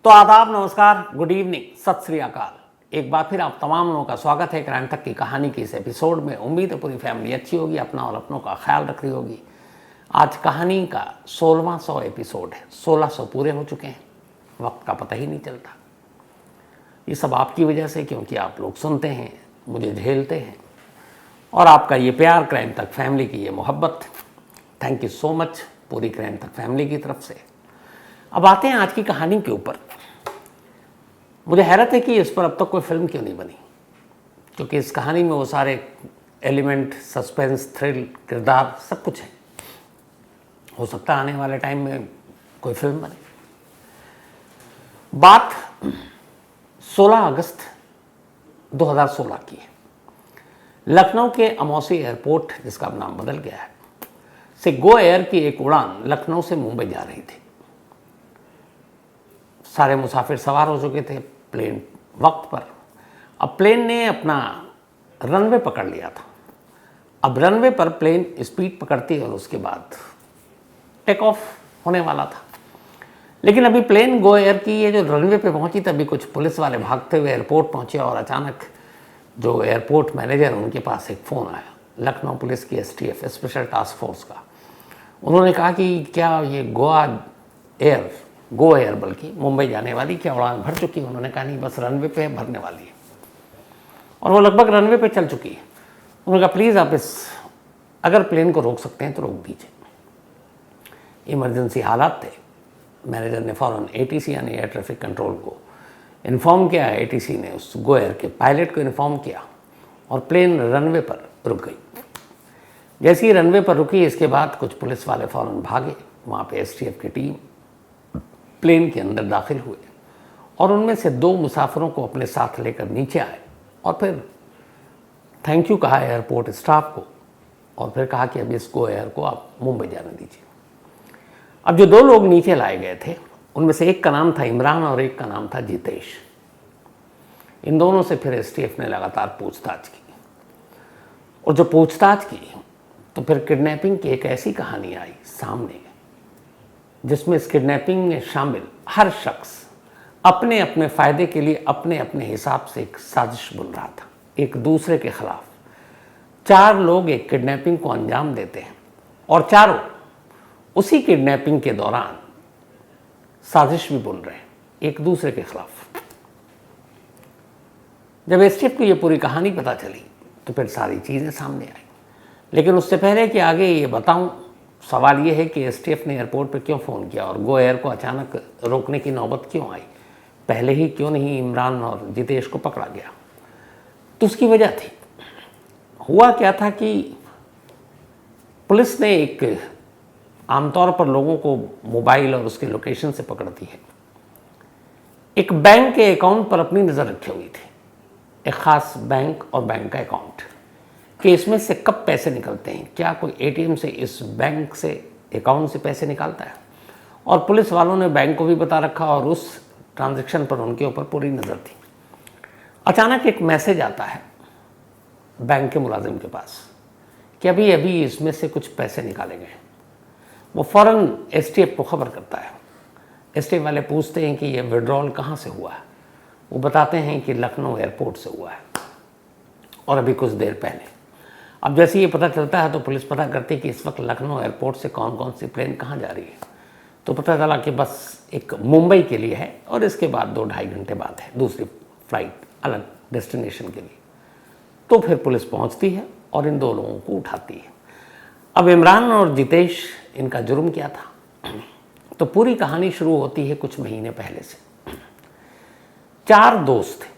तो आदाब, नमस्कार, गुड इवनिंग, सत श्री अकाल। एक बार फिर आप तमाम लोगों का स्वागत है क्राइम तक की कहानी के इस एपिसोड में। उम्मीद है पूरी फैमिली अच्छी होगी, अपना और अपनों का ख्याल रख रही होगी। आज कहानी का 16वां एपिसोड है। 1600 पूरे हो चुके हैं, वक्त का पता ही नहीं चलता। ये सब आपकी वजह से, क्योंकि आप लोग सुनते हैं, मुझे झेलते हैं, और आपका ये प्यार, क्राइम तक फैमिली की ये मोहब्बत, थैंक यू सो मच पूरी क्राइम तक फैमिली की तरफ से। अब आते हैं आज की कहानी के ऊपर। मुझे हैरत है कि इस पर अब तक कोई फिल्म क्यों नहीं बनी, क्योंकि इस कहानी में वो सारे एलिमेंट, सस्पेंस, थ्रिल, किरदार सब कुछ है। हो सकता है आने वाले टाइम में कोई फिल्म बने। बात 16 अगस्त 2016 की है। लखनऊ के अमौसी एयरपोर्ट, जिसका अब नाम बदल गया है, से गो एयर की एक उड़ान लखनऊ से मुंबई जा रही थी। सारे मुसाफिर सवार हो चुके थे, प्लेन वक्त पर। अब प्लेन ने अपना रनवे पकड़ लिया था। अब रनवे पर प्लेन स्पीड पकड़ती है और उसके बाद टेक ऑफ होने वाला था। लेकिन अभी प्लेन गो एयर की ये जो रनवे पे पहुंची, तभी कुछ पुलिस वाले भागते हुए एयरपोर्ट पहुंचे और अचानक जो एयरपोर्ट मैनेजर, उनके पास एक फ़ोन आया, लखनऊ पुलिस की STF स्पेशल टास्क फोर्स का। उन्होंने कहा कि क्या ये गो एयर बल्कि मुंबई जाने वाली क्या उड़ान भर चुकी है? उन्होंने कहा नहीं, बस रनवे पे भरने वाली है, और वो लगभग रनवे पे चल चुकी है। उन्होंने कहा प्लीज़ आप अगर प्लेन को रोक सकते हैं तो रोक दीजिए, इमरजेंसी हालात थे। मैनेजर ने फ़ौरन ATC यानी एयर ट्रैफिक कंट्रोल को इन्फॉर्म किया। ATC ने उस गो एयर के पायलट को इन्फॉर्म किया और प्लेन रनवे पर रुक गई। जैसे ही रनवे पर रुकी, इसके बाद कुछ पुलिस वाले फ़ौरन भागे। वहाँ पे STF की टीम प्लेन के अंदर दाखिल हुए और उनमें से 2 मुसाफिरों को अपने साथ लेकर नीचे आए और फिर थैंक यू कहा एयरपोर्ट स्टाफ को, और फिर कहा कि अब इस गो एयर को आप मुंबई जाने दीजिए। अब जो 2 लोग नीचे लाए गए थे, उनमें से एक का नाम था इमरान और एक का नाम था जितेश। इन दोनों से फिर STF ने लगातार पूछताछ की, और जो पूछताछ की तो फिर किडनैपिंग की एक ऐसी कहानी आई सामने, जिसमें इस किडनैपिंग में शामिल हर शख्स अपने अपने फ़ायदे के लिए अपने अपने हिसाब से एक साजिश बुन रहा था, एक दूसरे के खिलाफ। 4 लोग एक किडनैपिंग को अंजाम देते हैं और चारों उसी किडनैपिंग के दौरान साजिश भी बुन रहे हैं एक दूसरे के खिलाफ। जब STF को ये पूरी कहानी पता चली तो फिर सारी चीज़ें सामने आई। लेकिन उससे पहले कि आगे ये बताऊं, सवाल ये है कि STF ने एयरपोर्ट पर क्यों फ़ोन किया और गो एयर को अचानक रोकने की नौबत क्यों आई? पहले ही क्यों नहीं इमरान और जितेश को पकड़ा गया? तो उसकी वजह थी। हुआ क्या था कि पुलिस ने आमतौर पर लोगों को मोबाइल और उसके लोकेशन से पकड़ती है। एक बैंक के अकाउंट पर अपनी नज़र रखी हुई थी, एक ख़ास बैंक और बैंक का अकाउंट, कि इसमें से कब पैसे निकलते हैं, क्या कोई ATM से इस बैंक से अकाउंट से पैसे निकालता है। और पुलिस वालों ने बैंक को भी बता रखा और उस ट्रांजैक्शन पर उनके ऊपर पूरी नज़र थी। अचानक एक मैसेज आता है बैंक के मुलाजिम के पास कि अभी अभी इसमें से कुछ पैसे निकाले गए। वो फ़ौरन STF को खबर करता है। STF वाले पूछते हैं कि ये विड्रॉल कहाँ से हुआ है। वो बताते हैं कि लखनऊ एयरपोर्ट से हुआ है, और अभी कुछ देर पहले। अब जैसे ये पता चलता है तो पुलिस पता करती है कि इस वक्त लखनऊ एयरपोर्ट से कौन कौन सी प्लेन कहाँ जा रही है। तो पता चला कि बस एक मुंबई के लिए है और इसके बाद 2-2.5 घंटे बाद है दूसरी फ्लाइट अलग डेस्टिनेशन के लिए। तो फिर पुलिस पहुंचती है और इन 2 लोगों को उठाती है। अब इमरान और जितेश, इनका जुर्म क्या था? तो पूरी कहानी शुरू होती है कुछ महीने पहले से। 4 दोस्त थे,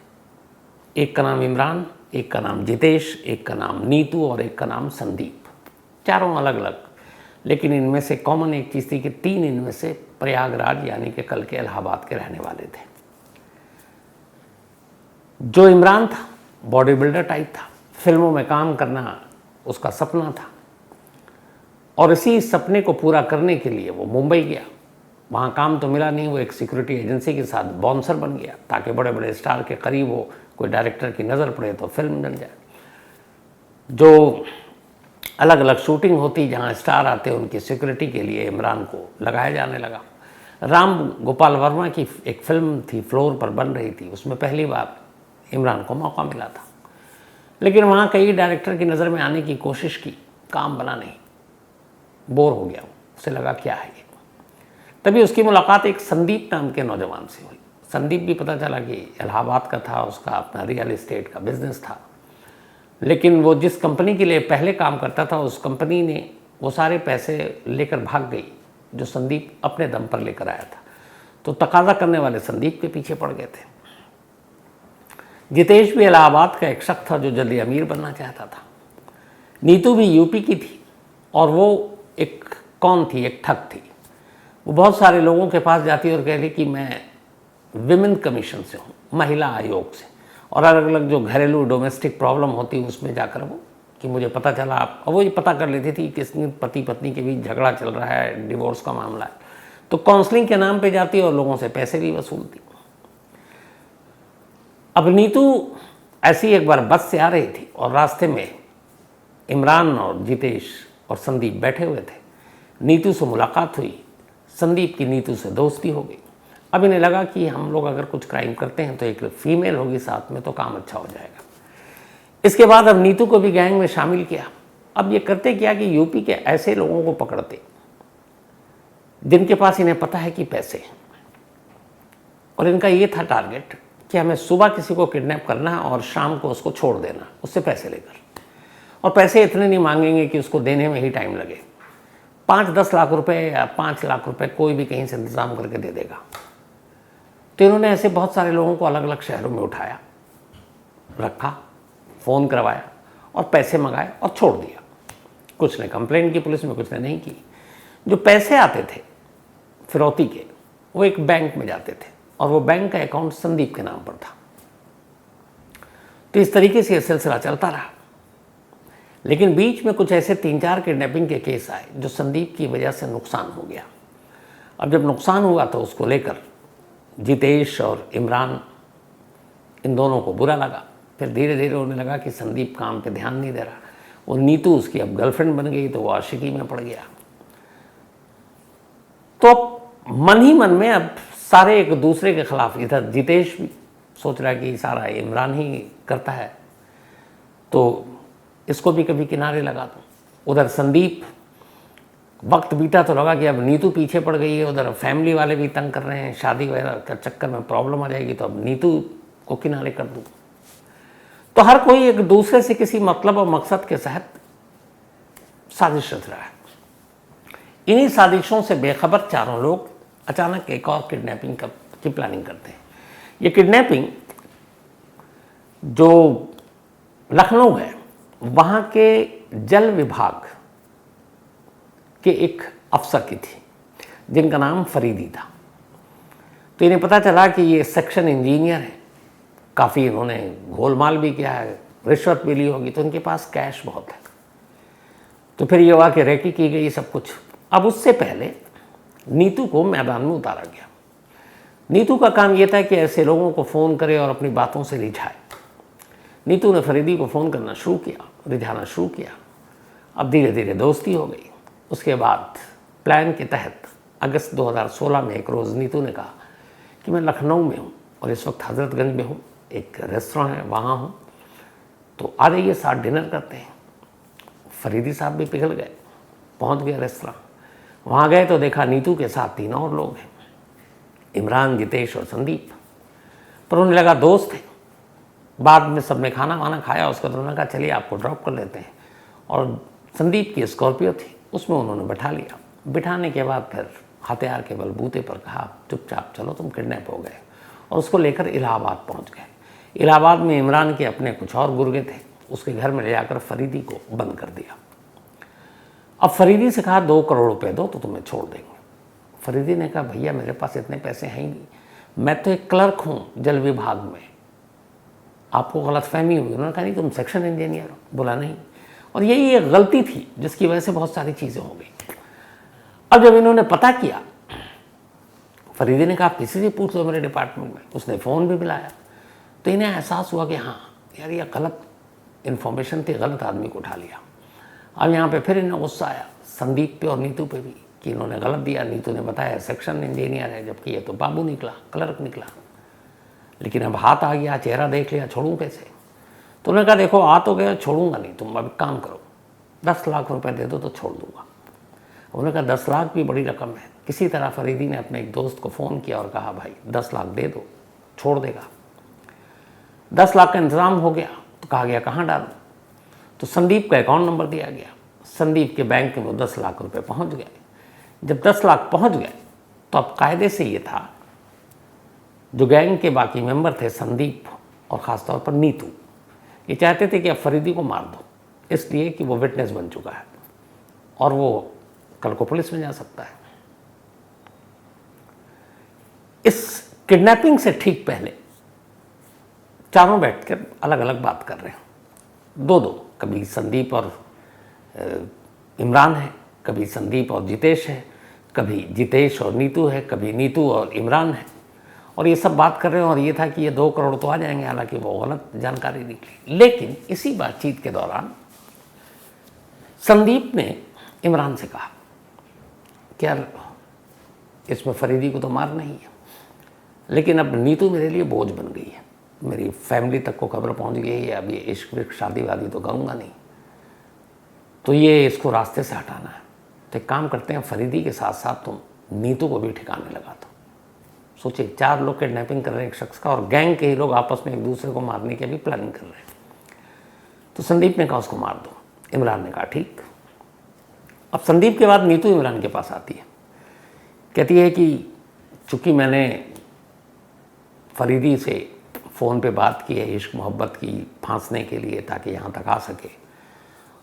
एक का नाम इमरान, एक का नाम जितेश, एक का नाम नीतू और एक का नाम संदीप। चारों अलग अलग, लेकिन इनमें से कॉमन एक चीज़ थी कि 3 इनमें से प्रयागराज यानी कि कल के इलाहाबाद के रहने वाले थे। जो इमरान था, बॉडी बिल्डर टाइप था, फिल्मों में काम करना उसका सपना था, और इसी सपने को पूरा करने के लिए वो मुंबई गया। वहाँ काम तो मिला नहीं, वो एक सिक्योरिटी एजेंसी के साथ बाउंसर बन गया ताकि बड़े बड़े स्टार के करीब हो, कोई डायरेक्टर की नज़र पड़े तो फिल्म बन जाए। जो अलग अलग शूटिंग होती, जहाँ स्टार आते उनकी सिक्योरिटी के लिए इमरान को लगाया जाने लगा। राम गोपाल वर्मा की एक फिल्म थी, फ्लोर पर बन रही थी, उसमें पहली बार इमरान को मौका मिला था। लेकिन वहाँ कई डायरेक्टर की नज़र में आने की कोशिश की, काम बना नहीं, बोर हो गया, उसे लगा क्या है ये। तभी उसकी मुलाकात एक संदीप नाम के नौजवान से हुई। संदीप भी पता चला कि इलाहाबाद का था, उसका अपना रियल एस्टेट का बिजनेस था, लेकिन वो जिस कंपनी के लिए पहले काम करता था उस कंपनी ने वो सारे पैसे लेकर भाग गई जो संदीप अपने दम पर लेकर आया था। तो तकाजा करने वाले संदीप के पीछे पड़ गए थे। जितेश भी इलाहाबाद का एक शख्स था जो जल्दी अमीर बनना चाहता था। नीतू भी यूपी की थी और वो एक कौन थी, एक ठग थी। वो बहुत सारे लोगों के पास जाती और कह रही कि मैं विमेन कमीशन से हूँ, महिला आयोग से, और अलग अलग जो घरेलू डोमेस्टिक प्रॉब्लम होती है उसमें जाकर वो कि मुझे पता चला, अब वो ये पता कर लेती थी किसने पति पत्नी के बीच झगड़ा चल रहा है, डिवोर्स का मामला है, तो काउंसलिंग के नाम पे जाती और लोगों से पैसे भी वसूलती। अब नीतू ऐसी एक बार बस से आ रही थी और रास्ते में इमरान और जितेश और संदीप बैठे हुए थे। नीतू से मुलाकात हुई, संदीप की नीतू से दोस्ती हो गई। अब इन्हें लगा कि हम लोग अगर कुछ क्राइम करते हैं तो एक फीमेल होगी साथ में तो काम अच्छा हो जाएगा। इसके बाद अब नीतू को भी गैंग में शामिल किया। अब ये करते क्या कि यूपी के ऐसे लोगों को पकड़ते जिनके पास इन्हें पता है कि पैसे हैं, और इनका ये था टारगेट कि हमें सुबह किसी को किडनैप करना है और शाम को उसको छोड़ देना उससे पैसे लेकर, और पैसे इतने नहीं मांगेंगे कि उसको देने में ही टाइम लगे। 5-10 लाख रुपए या 5 लाख रुपए कोई भी कहीं से इंतज़ाम करके दे देगा। तो इन्होंने ऐसे बहुत सारे लोगों को अलग अलग शहरों में उठाया, रखा, फ़ोन करवाया और पैसे मंगाए और छोड़ दिया। कुछ ने कंप्लेंट की पुलिस में, कुछ ने नहीं की। जो पैसे आते थे फिरौती के, वो एक बैंक में जाते थे और वो बैंक का अकाउंट संदीप के नाम पर था। तो इस तरीके से यह सिलसिला चलता रहा। लेकिन बीच में कुछ ऐसे 3-4 किडनैपिंग के केस आए जो संदीप की वजह से नुकसान हो गया। अब जब नुकसान हुआ तो उसको लेकर जितेश और इमरान, इन दोनों को बुरा लगा। फिर धीरे धीरे उन्हें लगा कि संदीप काम पे ध्यान नहीं दे रहा। वो नीतू उसकी अब गर्लफ्रेंड बन गई तो वो आशिकी में पड़ गया। तो मन ही मन में अब सारे एक दूसरे के खिलाफ, इधर जितेश भी सोच रहा है कि सारा इमरान ही करता है तो इसको भी कभी किनारे लगा दूं। उधर संदीप, वक्त बीता तो लगा कि अब नीतू पीछे पड़ गई है, उधर फैमिली वाले भी तंग कर रहे हैं, शादी वगैरह का चक्कर में प्रॉब्लम आ जाएगी तो अब नीतू को किनारे कर दूं। तो हर कोई एक दूसरे से किसी मतलब और मकसद के तहत साजिश रच रहा है। इन्हीं साजिशों से बेखबर चारों लोग अचानक एक और किडनैपिंग की प्लानिंग करते हैं। ये किडनैपिंग जो लखनऊ है, वहाँ के जल विभाग के एक अफसर की थी जिनका नाम फरीदी था। तो इन्हें पता चला कि ये सेक्शन इंजीनियर है, काफ़ी इन्होंने गोलमाल भी किया है, रिश्वत भी ली होगी, तो इनके पास कैश बहुत है। तो फिर ये हुआ कि रेकी की गई सब कुछ। अब उससे पहले नीतू को मैदान में उतारा गया। नीतू का काम ये था कि ऐसे लोगों को फ़ोन करे और अपनी बातों से रिझाए। नीतू ने फरीदी को फ़ोन करना शुरू किया, रिझाना शुरू किया। अब धीरे धीरे दोस्ती हो गई। उसके बाद प्लान के तहत अगस्त 2016 में एक रोज़ नीतू ने कहा कि मैं लखनऊ में हूँ और इस वक्त हज़रतगंज में हूँ, एक रेस्टोरेंट है वहाँ हूँ, तो आ जाइए साथ डिनर करते हैं। फरीदी साहब भी पिघल गए, पहुँच गए रेस्टोरेंट। वहाँ गए तो देखा नीतू के साथ 3 और लोग हैं, इमरान, जितेश और संदीप। पर उन्हें लगा दोस्त है। बाद में सबने खाना वाना खाया, उसके बाद उन्होंने कहा चलिए आपको ड्रॉप कर लेते हैं, और संदीप की स्कॉर्पियो थी, उसमें उन्होंने बैठा लिया। बिठाने के बाद फिर हथियार के बलबूते पर कहा चुपचाप चलो तुम किडनैप हो गए, और उसको लेकर इलाहाबाद पहुंच गए। इलाहाबाद में इमरान के अपने कुछ और गुर्गे थे, उसके घर में ले जाकर फरीदी को बंद कर दिया। अब फरीदी से कहा 2 करोड़ रुपए दो तो तुम्हें छोड़ देंगे। फरीदी ने कहा भैया मेरे पास इतने पैसे हैं ही नहीं, मैं तो एक क्लर्क हूँ जल विभाग में, आपको गलतफहमी हुई। उन्होंने कहा नहीं तुम सेक्शन इंजीनियर हो। बोला नहीं। और यही एक गलती थी जिसकी वजह से बहुत सारी चीज़ें हो गई। अब जब इन्होंने पता किया, फरीदी ने कहा आप किसी से पूछ लो मेरे डिपार्टमेंट में। उसने फ़ोन भी मिलाया तो इन्हें एहसास हुआ कि हाँ यार ये गलत इन्फॉर्मेशन थी, गलत आदमी को उठा लिया। अब यहाँ पे फिर इन्हें गुस्सा आया, संदीप पे और नीतू पे भी। कि इन्होंने गलत दिया, नीतू ने बताया सेक्शन इंजीनियर है, जबकि ये तो बाबू निकला, क्लर्क निकला। लेकिन अब हाथ आ गया, चेहरा देख लिया, छोड़ूं कैसे? तो उन्होंने कहा देखो आ तो गया, छोड़ूंगा नहीं, तुम अब काम करो, 10 लाख रुपए दे दो तो छोड़ दूंगा। उन्होंने कहा 10 लाख भी बड़ी रकम है। किसी तरह फरीदी ने अपने एक दोस्त को फ़ोन किया और कहा भाई 10 लाख दे दो, छोड़ देगा। 10 लाख का इंतज़ाम हो गया तो कहा गया कहाँ डालूं? तो संदीप का अकाउंट नंबर दिया गया। संदीप के बैंक में वो 10 लाख रुपए पहुंच गए। जब 10 लाख पहुंच गए तो अब कायदे से ये था, जो गैंग के बाकी मेंबर थे, संदीप और ख़ासतौर पर नीतू, ये चाहते थे कि अब फरीदी को मार दो, इसलिए कि वो विटनेस बन चुका है और वो कल को पुलिस में जा सकता है। इस किडनैपिंग से ठीक पहले चारों बैठकर अलग अलग बात कर रहे हैं, दो दो, कभी संदीप और इमरान है, कभी संदीप और जितेश है, कभी जितेश और नीतू है, कभी नीतू और इमरान है, और ये सब बात कर रहे हैं। और ये था कि ये 2 करोड़ तो आ जाएंगे, हालांकि वो गलत जानकारी निकली। लेकिन इसी बातचीत के दौरान संदीप ने इमरान से कहा कि यार इसमें फरीदी को तो मारना ही है, लेकिन अब नीतू मेरे लिए बोझ बन गई है, मेरी फैमिली तक को खबर पहुंच गई है, अब ये इश्क विश्क शादी वादी तो करूँगा नहीं, तो ये इसको रास्ते से हटाना है। तो एक काम करते हैं, फरीदी के साथ साथ तुम नीतू को भी ठिकाने लगा दो। सोचिए 4 लोग किडनैपिंग कर रहे हैं एक शख्स का, और गैंग के ही लोग आपस में एक दूसरे को मारने की भी प्लानिंग कर रहे हैं। तो संदीप ने कहा उसको मार दो, इमरान ने कहा ठीक। अब संदीप के बाद नीतू इमरान के पास आती है, कहती है कि चूँकि मैंने फरीदी से फ़ोन पे बात की है इश्क मोहब्बत की फांसने के लिए ताकि यहाँ तक आ सके,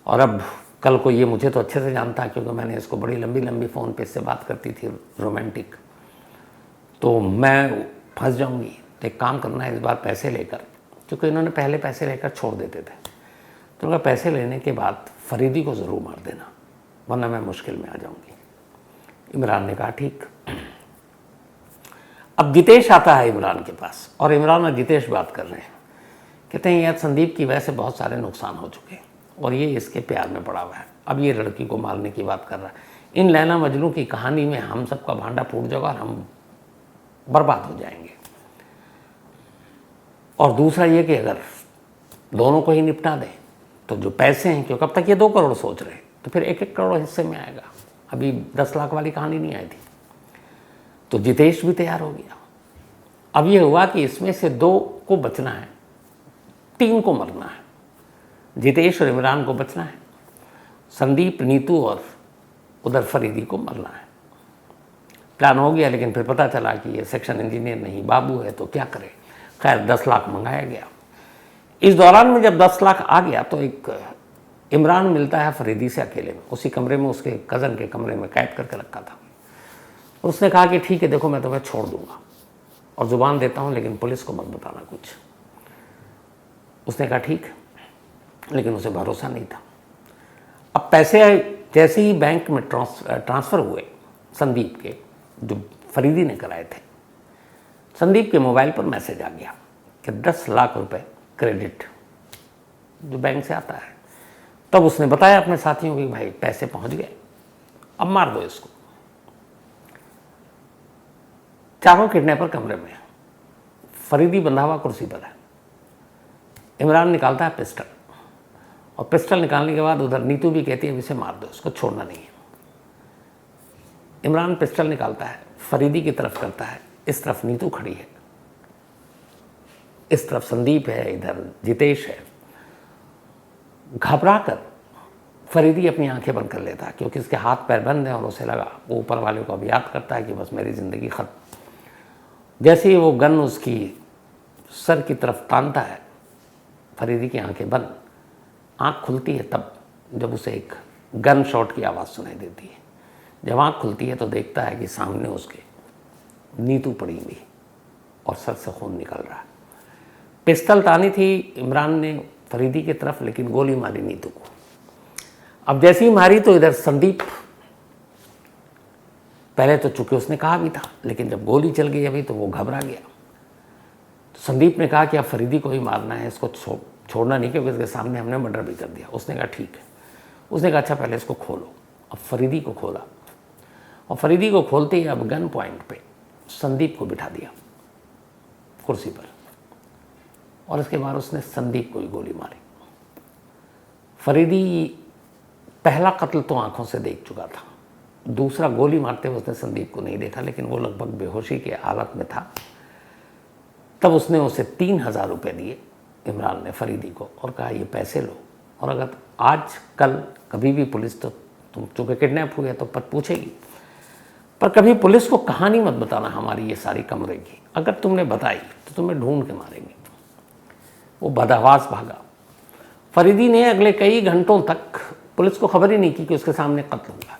और अब कल को ये मुझे तो अच्छे से जानता है क्योंकि मैंने इसको बड़ी लंबी लंबी फ़ोन पे इससे बात करती थी रोमांटिक, तो मैं फंस जाऊंगी। तो एक काम करना है, इस बार पैसे लेकर, क्योंकि इन्होंने पहले पैसे लेकर छोड़ देते थे, तो उनका पैसे लेने के बाद फरीदी को ज़रूर मार देना, वरना मैं मुश्किल में आ जाऊंगी। इमरान ने कहा ठीक। अब जितेश आता है इमरान के पास, और इमरान और जितेश बात कर रहे हैं। कहते हैं यार संदीप की वजह से बहुत सारे नुकसान हो चुके हैं और ये इसके प्यार में पड़ा हुआ है, अब ये लड़की को मारने की बात कर रहा है। इन लैला मजनू की कहानी में हम सबका भांडा फूट जाएगा और हम बर्बाद हो जाएंगे। और दूसरा ये कि अगर दोनों को ही निपटा दें तो जो पैसे हैं, क्योंकि अब तक ये 2 करोड़ सोच रहे हैं, तो फिर 1-1 करोड़ हिस्से में आएगा। अभी 10 लाख वाली कहानी नहीं आई थी। तो जितेश भी तैयार हो गया। अब ये हुआ कि इसमें से 2 को बचना है, 3 को मरना है। जितेश और इमरान को बचना है, संदीप, नीतू और उधर फरीदी को मरना है। प्लान हो गया, लेकिन फिर पता चला कि ये सेक्शन इंजीनियर नहीं बाबू है, तो क्या करे। खैर 10 लाख मंगाया गया। इस दौरान में जब 10 लाख आ गया तो एक इमरान मिलता है फरीदी से अकेले में, उसी कमरे में, उसके कज़न के कमरे में कैद करके रखा था। उसने कहा कि ठीक है देखो मैं तुम्हें छोड़ दूंगा और ज़ुबान देता हूँ, लेकिन पुलिस को मत बताना कुछ। उसने कहा ठीक, लेकिन उसे भरोसा नहीं था। अब पैसे जैसे ही बैंक में ट्रांसफ़र हुए संदीप के, जो फरीदी ने कराए थे, संदीप के मोबाइल पर मैसेज आ गया कि 10 लाख रुपए क्रेडिट जो बैंक से आता है। तब उसने बताया अपने साथियों को कि भाई पैसे पहुंच गए, अब मार दो इसको। चारों किडनैपर कमरे में, फरीदी बंधा हुआ कुर्सी पर है। इमरान निकालता है पिस्टल, और पिस्टल निकालने के बाद उधर नीतू भी कहती है इसे मार दो, इसको छोड़ना नहीं है। इमरान पिस्टल निकालता है, फरीदी की तरफ करता है, इस तरफ नीतू खड़ी है, इस तरफ संदीप है, इधर जितेश है। घबराकर फरीदी अपनी आंखें बंद कर लेता है, क्योंकि इसके हाथ पैर बंद हैं और उसे लगा, वो ऊपर वाले को अब याद करता है कि बस मेरी ज़िंदगी खत्म। जैसे ही वो गन उसकी सर की तरफ तानता है, फरीदी की आंखें बंद, आंख खुलती है तब जब उसे एक गन शॉट की आवाज़ सुनाई देती है। जब आंख खुलती है तो देखता है कि सामने उसके नीतू पड़ी हुई और सर से खून निकल रहा है। पिस्टल तानी थी इमरान ने फरीदी की तरफ, लेकिन गोली मारी नीतू को। अब जैसे ही मारी तो इधर संदीप, पहले तो चूंकि उसने कहा भी था, लेकिन जब गोली चल गई अभी तो वो घबरा गया। तो संदीप ने कहा कि अब फरीदी को ही मारना है, इसको छोड़ना नहीं, क्योंकि इसके सामने हमने मर्डर भी कर दिया। उसने कहा ठीक है। उसने कहा अच्छा पहले इसको खोलो। अब फरीदी को खोला और फरीदी को खोलते ही अब गन पॉइंट पे संदीप को बिठा दिया कुर्सी पर, और इसके बाद उसने संदीप को ही गोली मारी। फरीदी पहला कत्ल तो आंखों से देख चुका था, दूसरा गोली मारते हुए उसने संदीप को नहीं देखा, लेकिन वो लगभग बेहोशी की हालत में था। तब उसने उसे 3,000 रुपये दिए इमरान ने फरीदी को, और कहा ये पैसे लो, और अगर आज कल कभी भी पुलिस, तो तुम चूँकि किडनैप हुए तो पर पूछेगी, पर कभी पुलिस को कहानी मत बताना हमारी ये सारी कमरे की, अगर तुमने बताई तो तुम्हें ढूंढ के मारेंगे। वो बदहवास भागा। फरीदी ने अगले कई घंटों तक पुलिस को खबर ही नहीं की कि उसके सामने कत्ल हुआ।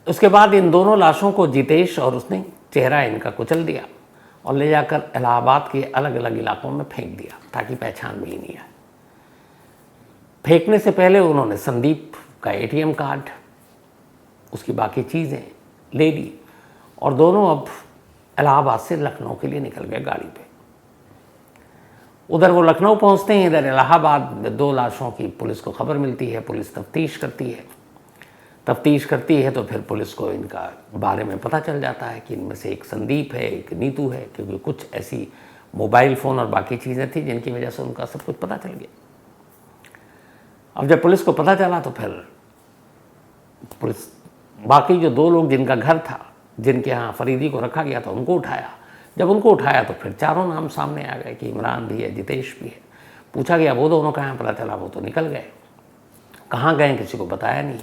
उसके बाद इन दोनों लाशों को जितेश और उसने चेहरा इनका कुचल दिया और ले जाकर इलाहाबाद के अलग अलग इलाकों में फेंक दिया ताकि पहचान भी नहीं आए। फेंकने से पहले उन्होंने संदीप का एटीएम कार्ड, उसकी बाकी चीज़ें ले ली, और दोनों अब इलाहाबाद से लखनऊ के लिए निकल गए गाड़ी पे। उधर वो लखनऊ पहुंचते हैं, इधर इलाहाबाद में 2 लाशों की पुलिस को खबर मिलती है। पुलिस तफ्तीश करती है तो फिर पुलिस को इनका बारे में पता चल जाता है कि इनमें से एक संदीप है, एक नीतू है, क्योंकि कुछ ऐसी मोबाइल फ़ोन और बाकी चीज़ें थी जिनकी वजह से उनका सब कुछ पता चल गया। अब जब पुलिस को पता चला तो फिर पुलिस बाकी जो 2 लोग जिनका घर था, जिनके यहाँ फरीदी को रखा गया था, उनको उठाया। जब उनको उठाया तो फिर चारों नाम सामने आ गए कि इमरान भी है, जितेश भी है। पूछा गया वो दोनों कहाँ, पता चला वो तो निकल गए। कहाँ गए किसी को बताया नहीं।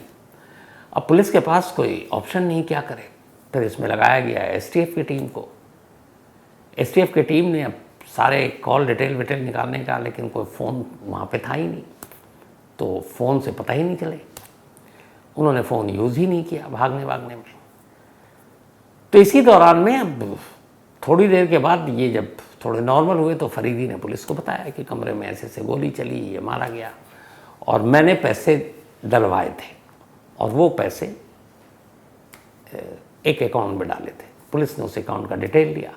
अब पुलिस के पास कोई ऑप्शन नहीं, क्या करे। फिर इसमें लगाया गया एसटीएफ की टीम को। एसटीएफ की टीम ने अब सारे कॉल डिटेल निकालने का, लेकिन कोई फ़ोन वहाँ पे था ही नहीं, तो फ़ोन से पता ही नहीं चले। उन्होंने फ़ोन यूज़ ही नहीं किया भागने में। तो इसी दौरान में अब थोड़ी देर के बाद ये जब थोड़े नॉर्मल हुए तो फरीदी ने पुलिस को बताया कि कमरे में ऐसे गोली चली, ये मारा गया, और मैंने पैसे डलवाए थे, और वो पैसे एक अकाउंट में डाले थे। पुलिस ने उस अकाउंट का डिटेल लिया।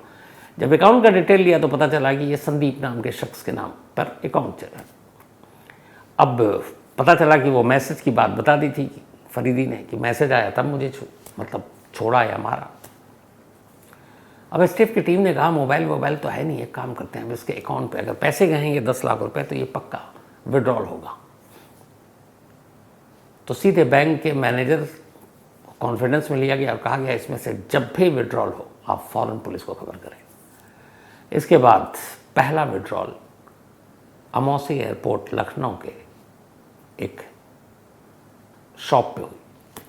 जब अकाउंट का डिटेल लिया तो पता चला कि ये संदीप नाम के शख्स के नाम पर अकाउंट चला। अब पता चला कि वो मैसेज की बात बता दी थी फरीदी ने कि मैसेज आया तब मुझे छोड़ा या मारा। अब एसटीएफ की टीम ने कहा मोबाइल तो है नहीं, एक काम करते हैं, अब इसके अकाउंट पे अगर पैसे गएंगे 10 लाख रुपए तो ये पक्का विड्रॉल होगा। तो सीधे बैंक के मैनेजर कॉन्फिडेंस में लिया गया और कहा गया इसमें से जब भी विड्रॉल हो आप फ़ौरन पुलिस को खबर करें। इसके बाद पहला विड्रॉल अमौसी एयरपोर्ट लखनऊ के एक शॉप पे हुई,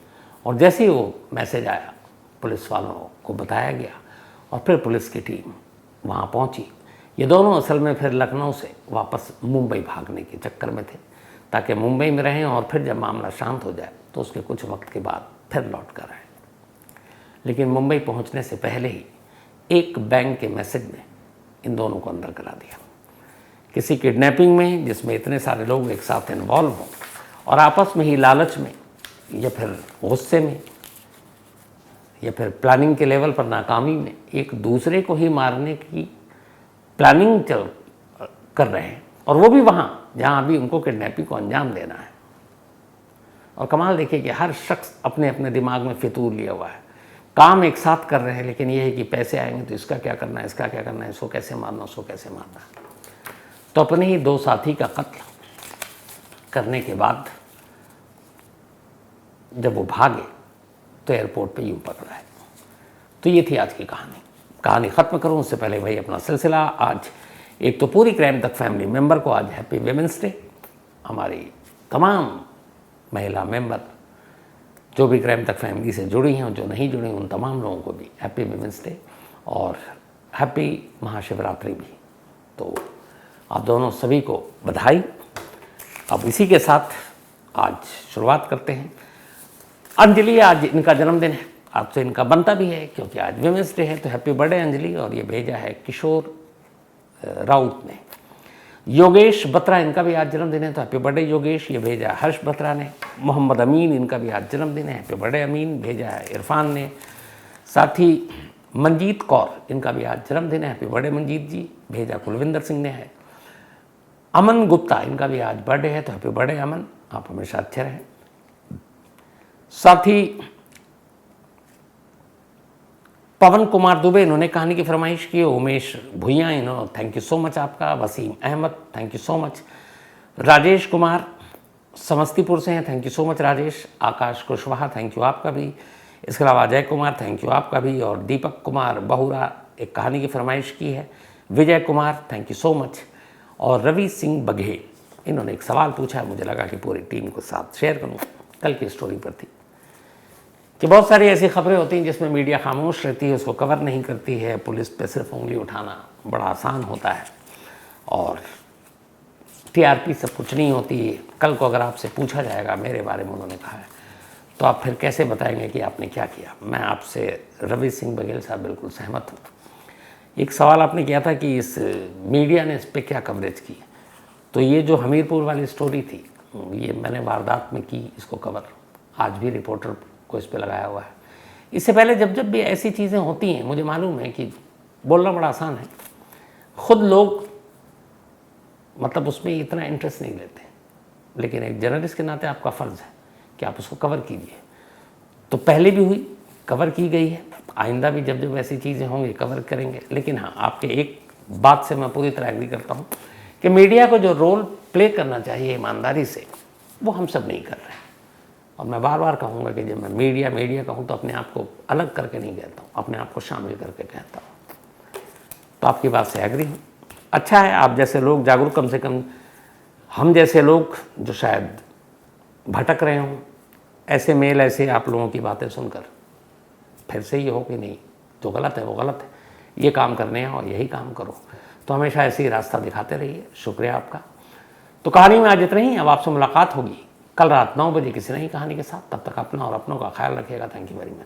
और जैसे ही वो मैसेज आया पुलिस वालों को बताया गया और फिर पुलिस की टीम वहाँ पहुँची। ये दोनों असल में फिर लखनऊ से वापस मुंबई भागने के चक्कर में थे ताकि मुंबई में रहें और फिर जब मामला शांत हो जाए तो उसके कुछ वक्त के बाद फिर लौट कर आए। लेकिन मुंबई पहुँचने से पहले ही एक बैंक के मैसेज ने इन दोनों को अंदर करा दिया। किसी किडनैपिंग में जिसमें इतने सारे लोग एक साथ इन्वॉल्व हों और आपस में ही लालच में या फिर गुस्से में या फिर प्लानिंग के लेवल पर नाकामी में एक दूसरे को ही मारने की प्लानिंग कर रहे हैं, और वो भी वहाँ जहाँ अभी उनको किडनैपिंग को अंजाम देना है। और कमाल देखिए कि हर शख्स अपने अपने दिमाग में फितूर लिया हुआ है, काम एक साथ कर रहे हैं, लेकिन ये है कि पैसे आएंगे तो इसका क्या करना है, इसका क्या करना है, इसको कैसे मारना, उसको कैसे मारना है। तो अपने ही 2 साथी का कत्ल करने के बाद जब वो भागे तो एयरपोर्ट पे यूँ पकड़ा है। तो ये थी आज की कहानी ख़त्म करूँ उससे पहले भाई अपना सिलसिला। आज एक तो पूरी क्राइम तक फैमिली मेंबर को आज हैप्पी वुमेंस डे। हमारी तमाम महिला मेंबर जो भी क्राइम तक फैमिली से जुड़ी हैं और जो नहीं जुड़ी उन तमाम लोगों को भी हैप्पी वुमेंस डे और हैप्पी महाशिवरात्रि भी। तो आप दोनों सभी को बधाई। अब इसी के साथ आज शुरुआत करते हैं। अंजलि, आज इनका जन्मदिन है, आज तो इनका बनता भी है क्योंकि आज वुमेंस डे है, तो हैप्पी बर्थडे अंजलि। और ये भेजा है किशोर राउत ने। योगेश बत्रा, इनका भी आज जन्मदिन है, तो हैप्पी बर्थडे योगेश। ये भेजा है हर्ष बत्रा ने। मोहम्मद अमीन, इनका भी आज जन्मदिन है, हैप्पी बर्थडे अमीन। भेजा है इरफान ने। साथ ही मंजीत कौर, इनका भी आज जन्मदिन है, हैप्पी बर्थडे मंजीत जी। भेजा कुलविंदर सिंह ने है। अमन गुप्ता, इनका भी आज बर्थडे है, तो हैप्पी बर्थडे अमन, आप हमेशा अच्छे रहें। साथ ही पवन कुमार दुबे, इन्होंने कहानी की फरमाइश की है। उमेश भुइयाँ, इन्होंने थैंक यू सो मच आपका। Waseem Ahmad, thank you so much. Rajesh Kumar Samastipur से हैं, thank you so much Rajesh. Akash Kushwaha, thank you आपका भी। इसके अलावा अजय कुमार, थैंक यू आपका भी। और दीपक कुमार बहुरा एक कहानी की फरमाइश की है। Vijay Kumar, thank you so much. और रवि सिंह बघेल, इन्होंने एक सवाल पूछा है, मुझे लगा कि पूरी टीम को साथ शेयर करूँ। कल की स्टोरी पर थी कि बहुत सारी ऐसी खबरें होती हैं जिसमें मीडिया खामोश रहती है, उसको कवर नहीं करती है। पुलिस पे सिर्फ उंगली उठाना बड़ा आसान होता है और टीआरपी सब कुछ नहीं होती है। कल को अगर आपसे पूछा जाएगा मेरे बारे में, उन्होंने कहा है, तो आप फिर कैसे बताएंगे कि आपने क्या किया। मैं आपसे रवि सिंह बघेल साहब बिल्कुल सहमत हूँ। एक सवाल आपने किया था कि इस मीडिया ने इस पर क्या कवरेज की, तो ये जो हमीरपुर वाली स्टोरी थी, ये मैंने वारदात में की इसको कवर। आज भी रिपोर्टर को इस पे लगाया हुआ है। इससे पहले जब जब भी ऐसी चीज़ें होती हैं, मुझे मालूम है कि बोलना बड़ा आसान है, खुद लोग मतलब उसमें इतना इंटरेस्ट नहीं लेते, लेकिन एक जर्नलिस्ट के नाते आपका फ़र्ज़ है कि आप उसको कवर कीजिए। तो पहले भी हुई, कवर की गई है, आइंदा भी जब जब ऐसी चीज़ें होंगी कवर करेंगे। लेकिन हाँ, आपके एक बात से मैं पूरी तरह एग्री करता हूँ कि मीडिया को जो रोल प्ले करना चाहिए ईमानदारी से, वो हम सब नहीं कर रहे हैं। और मैं बार बार कहूँगा कि जब मैं मीडिया कहूँ तो अपने आप को अलग करके नहीं कहता हूँ, अपने आप को शामिल करके कहता हूँ। तो आपकी बात से एग्री हूँ। अच्छा है आप जैसे लोग जागरूक, कम से कम हम जैसे लोग जो शायद भटक रहे हों, ऐसे मेल, ऐसे आप लोगों की बातें सुनकर फिर से ये हो कि नहीं, जो गलत है वो गलत है, ये काम करने हैं और यही काम करो। तो हमेशा ऐसे ही रास्ता दिखाते रहिए। शुक्रिया आपका। तो कहानी में आज इतना ही। अब आपसे मुलाकात होगी कल रात 9 बजे किसी नई कहानी के साथ। तब तक अपना और अपनों का ख्याल रखिएगा। Thank you very much.